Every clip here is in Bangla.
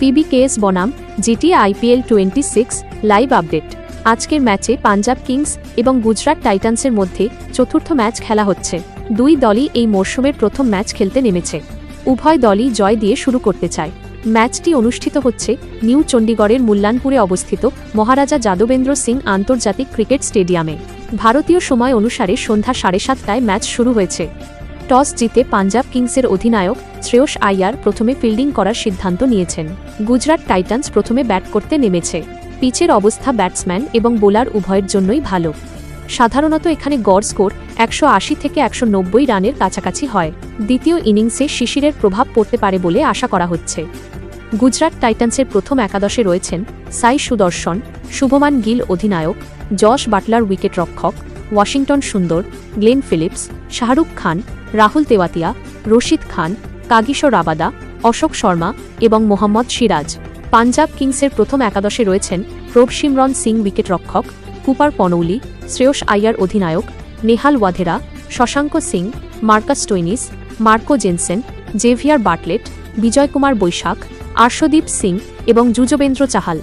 পিবিকেএস বনাম জিটিএ আইপিএল 26 লাইভ আপডেট। আজকের ম্যাচে পাঞ্জাব কিংস এবং গুজরাট টাইটান্সের মধ্যে চতুর্থ ম্যাচ খেলা হচ্ছে। দুই দলই এই মরশুমের প্রথম ম্যাচ খেলতে নেমেছে। উভয় দলই জয় দিয়ে শুরু করতে চায়। ম্যাচটি অনুষ্ঠিত হচ্ছে নিউ চণ্ডীগড়ের মুল্লানপুরে অবস্থিত মহারাজা যাদবেন্দ্র সিং আন্তর্জাতিক ক্রিকেট স্টেডিয়ামে। ভারতীয় সময় অনুসারে সন্ধ্যা 7:30টায় ম্যাচ শুরু হয়েছে। টস জিতে পাঞ্জাব কিংসের অধিনায়ক শ্রেয়স আইয়ার প্রথমে ফিল্ডিং করার সিদ্ধান্ত নিয়েছেন। গুজরাট টাইটান্স প্রথমে ব্যাট করতে নেমেছে। পিচের অবস্থা ব্যাটসম্যান এবং বোলার উভয়ের জন্যই ভালো। সাধারণত এখানে গড় স্কোর 180 থেকে 190 রানের কাছাকাছি হয়। দ্বিতীয় ইনিংসে শিশিরের প্রভাব পড়তে পারে বলে আশা করা হচ্ছে। গুজরাট টাইটান্সের প্রথম একাদশে রয়েছেন সাই সুদর্শন, শুভমান গিল অধিনায়ক, জশ বাটলার উইকেটরক্ষক, Washington Sundar, Glenn Phillips, Shahrukh Khan, Rahul Tewatia, Rashid Khan, Kagiso Rabada, Ashok Sharma এবং মোহাম্মদ সিরাজ। পাঞ্জাব কিংসের প্রথম একাদশে রয়েছেন প্রভসিমরন সিং উইকেটরক্ষক, কুপার পনৌলি, শ্রেয়স আইয়ার অধিনায়ক, Nehal Wadhera, Shashank Singh, Marcus Stoinis, Marco Jansen, Xavier Bartlett, Vijay Kumar Vyshak, Arshdeep Singh এবং যুজবেন্দ্র চাহাল।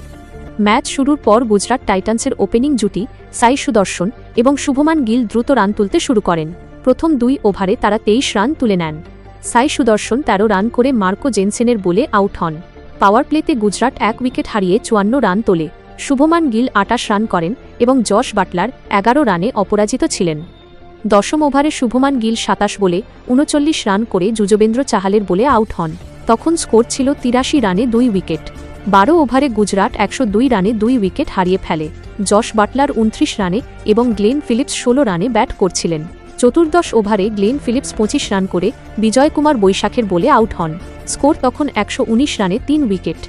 ম্যাচ শুরুর পর গুজরাট টাইটান্সের ওপেনিং জুটি সাই সুদর্শন এবং শুভমান গিল দ্রুত রান তুলতে শুরু করেন। প্রথম 2 ওভারে তারা 23 রান তুলে নেন। সাই সুদর্শন 13 রান করে মার্কো জেনসেনের বলে আউট হন। পাওয়ার প্লেতে গুজরাট 1 উইকেট হারিয়ে 54 রান তোলে। শুভমান গিল 28 রান করেন এবং জশ বাটলার 11 রানে অপরাজিত ছিলেন। 10ম ওভারে শুভমান গিল 27 বলে 39 রান করে যুজবেন্দ্র চাহালের বলে আউট হন। তখন স্কোর ছিল 83 রানে 2 উইকেট। 12 ওভারে গুজরাট 102 রানে 2 উইকেট হারিয়ে ফেলে। জশ বাটলার 29 রানে এবং গ্লেন ফিলিপস 16 রানে ব্যাট করছিলেন। চতুর্দশ ওভারে গ্লেন ফিলিপস 25 রান করে বিজয় কুমার বৈশাখের বলে আউট হন। স্কোর তখন 119 রানে 3 উইকেট।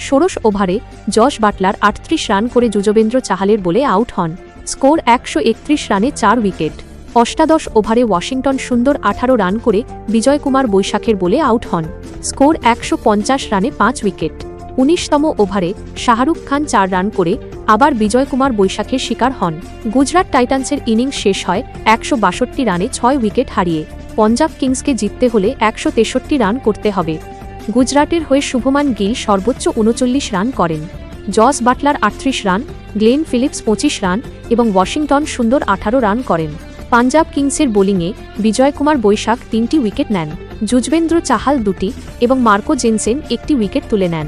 16শ ওভারে জশ বাটলার 38 রান করে যুজবেন্দ্র চাহালের বলে আউট হন। স্কোর 131 রানে 4 উইকেট। অষ্টাদশ ওভারে ওয়াশিংটন সুন্দর 18 রান করে বিজয় কুমার বৈশাখের বলে আউট হন। স্কোর 150 রানে 5 উইকেট। 19তম ওভারে শাহরুখ খান 4 রান করে আবার বিজয় কুমার বৈশাখের শিকার হন। গুজরাট টাইটান্সের ইনিংস শেষ হয় 162 রানে 6 উইকেট হারিয়ে। পাঞ্জাব কিংসকে জিততে হলে 163 রান করতে হবে। গুজরাটের হয়ে শুভমান গিল সর্বোচ্চ 39 রান করেন। Jos Buttler 38 run, Glenn Phillips 25 run এবং ওয়াশিংটন সুন্দর 18 রান করেন। পাঞ্জাব কিংসের বোলিংয়ে বিজয় কুমার বৈশাখ 3টি উইকেট নেন। যুজবেন্দ্র চাহাল 2টি এবং মার্কো জেনসেন 1টি উইকেট তুলে নেন।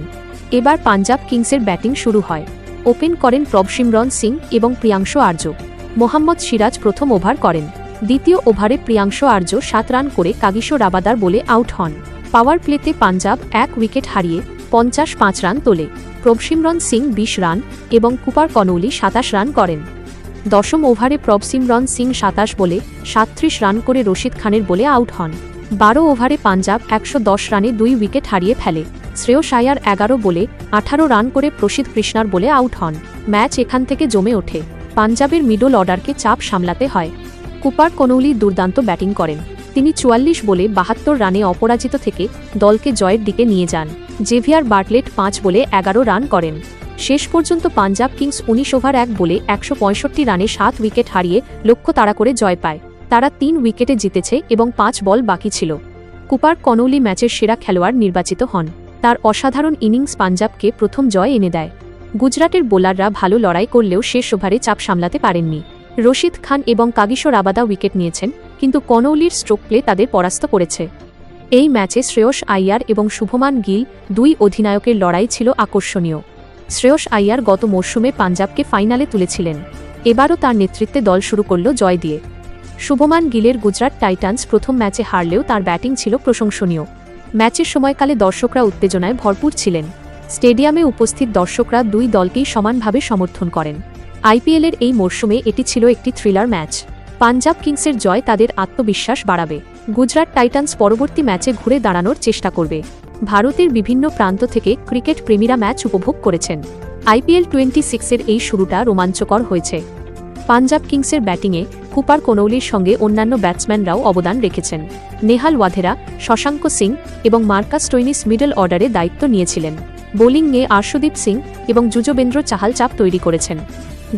এবার পাঞ্জাব কিংসের ব্যাটিং শুরু হয়। ওপেন করেন প্রভসিমরন সিং এবং প্রিয়াংশু আর্য। মোহাম্মদ সিরাজ প্রথম ওভার করেন। দ্বিতীয় ওভারে প্রিয়াংশু আর্য 7 রান করে কাগিসো রাবাদার বলে আউট হন। পাওয়ার প্লেতে পাঞ্জাব 1 উইকেট হারিয়ে 55 রান তোলে। প্রভসিমরন সিং 20 রান এবং কুপার কনৌলি 27 রান করেন। 10ম ওভারে প্রভসিমরন সিং 27 বলে 37 রান করে রশিদ খানের বলে আউট হন। 12 ওভারে পাঞ্জাব 110 রানে 2 উইকেট হারিয়ে ফেলে। শ্রেয়স আইয়ার 11 বলে 18 রান করে প্রসিদ্ধ কৃষ্ণার বলে আউট হন। ম্যাচ এখান থেকে জমে ওঠে। পাঞ্জাবের মিডল অর্ডারকে চাপ সামলাতে হয়। কুপার কনৌলি দুর্দান্ত ব্যাটিং করেন। তিনি 44 বলে 72 রানে অপরাজিত থেকে দলকে জয়ের দিকে নিয়ে যান। জেভিয়ার বাটলেট 5 বলে 11 রান করেন। শেষ পর্যন্ত পাঞ্জাব কিংস 19 ওভার 1 বলে 165 রানে 7 উইকেট হারিয়ে লক্ষ্য তাড়া করে জয় পায়। তারা 3 উইকেটে জিতেছে এবং 5 বল বাকি ছিল। কুপার কনৌলি ম্যাচের সেরা খেলোয়াড় নির্বাচিত হন। তার অসাধারণ ইনিংস পাঞ্জাবকে প্রথম জয় এনে দেয়। গুজরাটের বোলাররা ভালো লড়াই করলেও শেষ ওভারে চাপ সামলাতে পারেননি। রশিদ খান এবং কাগিসো রাবাদা উইকেট নিয়েছেন, কিন্তু কনৌলির স্ট্রোক প্লে তাদের পরাস্ত করেছে। এই ম্যাচে শ্রেয়স আইয়ার এবং শুভমান গিল 2 অধিনায়কের লড়াই ছিল আকর্ষণীয়। শ্রেয়স আইয়ার গত মরশুমে পাঞ্জাবকে ফাইনালে তুলেছিলেন। এবারও তার নেতৃত্বে দল শুরু করল জয় দিয়ে। শুভমান গিলের গুজরাট টাইটান্স প্রথম ম্যাচে হারলেও তার ব্যাটিং ছিল প্রশংসনীয়। ম্যাচের সময়কালে দর্শকরা উত্তেজনায় ভরপুর ছিলেন। স্টেডিয়ামে উপস্থিত দর্শকরা 2 দলকেই সমানভাবে সমর্থন করেন। আইপিএলের এই মরশুমে এটি ছিল একটি থ্রিলার ম্যাচ। পাঞ্জাব কিংসের জয় তাদের আত্মবিশ্বাস বাড়াবে। গুজরাট টাইটান্স পরবর্তী ম্যাচে ঘুরে দাঁড়ানোর চেষ্টা করবে। ভারতের বিভিন্ন প্রান্ত থেকে ক্রিকেট প্রেমীরা ম্যাচ উপভোগ করেছেন। আইপিএল 26-এর এই শুরুটা রোমাঞ্চকর হয়েছে। পাঞ্জাব কিংসের ব্যাটিংয়ে কুপার কনৌলির সঙ্গে অন্যান্য ব্যাটসম্যানরাও অবদান রেখেছেন। নেহাল ওয়াধেরা, শশাঙ্ক সিং এবং মার্কাস স্টোইনিস মিডল অর্ডারে দায়িত্ব নিয়েছিলেন। বোলিংয়ে আর্শদীপ সিং এবং যুজবেন্দ্র চাহাল চাপ তৈরি করেছেন।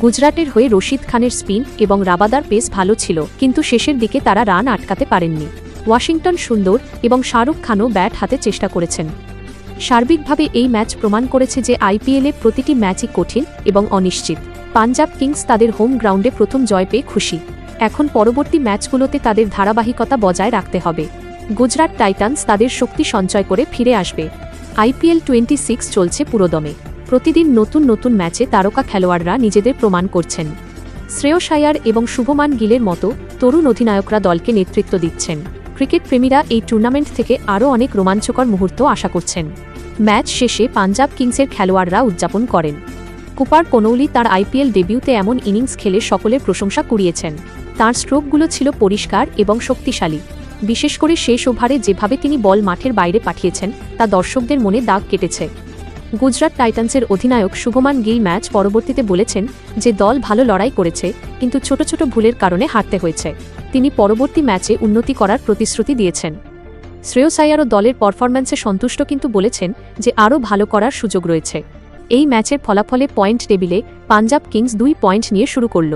গুজরাটের হয়ে রশিদ খানের স্পিন এবং রাবাদার পেস ভালো ছিল, কিন্তু শেষের দিকে তারা রান আটকাতে পারেননি। ওয়াশিংটন সুন্দর এবং শাহরুখ খানও ব্যাট হাতে চেষ্টা করেছেন। সার্বিকভাবে এই ম্যাচ প্রমাণ করেছে যে আইপিএলে প্রতিটি ম্যাচই কঠিন এবং অনিশ্চিত। পাঞ্জাব কিংস তাদের হোম গ্রাউন্ডে প্রথম জয় পেয়ে খুশি। এখন পরবর্তী ম্যাচগুলোতে তাদের ধারাবাহিকতা বজায় রাখতে হবে। গুজরাট টাইটান্স তাদের শক্তি সঞ্চয় করে ফিরে আসবে। আইপিএল 26 চলছে পুরোদমে। প্রতিদিন নতুন নতুন ম্যাচে তারকা খেলোয়াড়রা নিজেদের প্রমাণ করছেন। শ্রেয়স আইয়ার এবং শুভমান গিলের মতো তরুণ অধিনায়করা দলকে নেতৃত্ব দিচ্ছেন। ক্রিকেট প্রেমীরা এই টুর্নামেন্ট থেকে আরও অনেক রোমাঞ্চকর মুহূর্ত আশা করছেন। ম্যাচ শেষে পাঞ্জাব কিংসের খেলোয়াড়রা উদযাপন করেন। কুপার কোনৌলি তার আইপিএল ডেবিউতে এমন ইনিংস খেলে সকলের প্রশংসা কুড়িয়েছেন। তাঁর স্ট্রোকগুলো ছিল পরিষ্কার এবং শক্তিশালী। বিশেষ করে শেষ ওভারে যেভাবে তিনি বল মাঠের বাইরে পাঠিয়েছেন তা দর্শকদের মনে দাগ কেটেছে। গুজরাট টাইটান্সের অধিনায়ক শুভমান গিল ম্যাচ পরবর্তীতে বলেছেন যে দল ভালো লড়াই করেছে, কিন্তু ছোট ছোট ভুলের কারণে হারতে হয়েছে। তিনি পরবর্তী ম্যাচে উন্নতি করার প্রতিশ্রুতি দিয়েছেন। শ্রেয়স আইয়ারও দলের পারফরম্যান্সে সন্তুষ্ট, কিন্তু বলেছেন যে আরও ভালো করার সুযোগ রয়েছে। এই ম্যাচের ফলাফলে পয়েন্ট টেবিলে পাঞ্জাব কিংস 2 পয়েন্ট নিয়ে শুরু করল।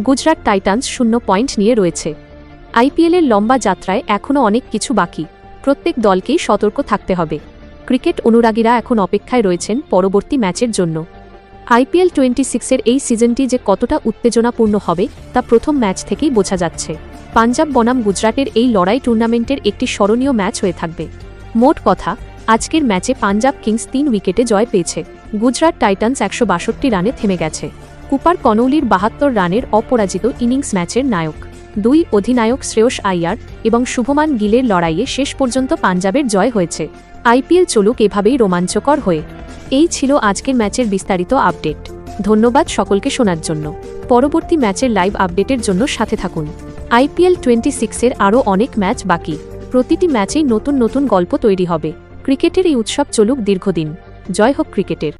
গুজরাট টাইটান্স 0 পয়েন্ট নিয়ে রয়েছে। আইপিএলের লম্বা যাত্রায় এখনও অনেক কিছু বাকি। প্রত্যেক দলকেই সতর্ক থাকতে হবে। ক্রিকেট অনুরাগীরা এখন অপেক্ষায় রয়েছেন পরবর্তী ম্যাচের জন্য। আইপিএল 26-এর এই সিজনটি যে কতটা উত্তেজনাপূর্ণ হবে তা প্রথম ম্যাচ থেকেই বোঝা যাচ্ছে। পাঞ্জাব বনাম গুজরাটের এই লড়াই টুর্নামেন্টের একটি স্মরণীয় ম্যাচ হয়ে থাকবে। মোট কথা, আজকের ম্যাচে পাঞ্জাব কিংস 3 উইকেটে জয় পেয়েছে। গুজরাট টাইটান্স 162 রানে থেমে গেছে। কুপার কনৌলির 72 রানের অপরাজিত ইনিংস ম্যাচের নায়ক। 2 অধিনায়ক শ্রেয়স আইয়ার এবং শুভমান গিলের লড়াইয়ে শেষ পর্যন্ত পাঞ্জাবের জয় হয়েছে। আইপিএল চলুক এভাবেই রোমাঞ্চকর হয়ে। এই ছিল আজকের ম্যাচের বিস্তারিত আপডেট। ধন্যবাদ সকলকে শোনার জন্য। পরবর্তী ম্যাচের লাইভ আপডেটের জন্য সাথে থাকুন। আইপিএল 26-এর আরও অনেক ম্যাচ বাকি। প্রতিটি ম্যাচেই নতুন নতুন গল্প তৈরি হবে। ক্রিকেটের এই উৎসব চলুক দীর্ঘদিন। জয় হোক ক্রিকেটের।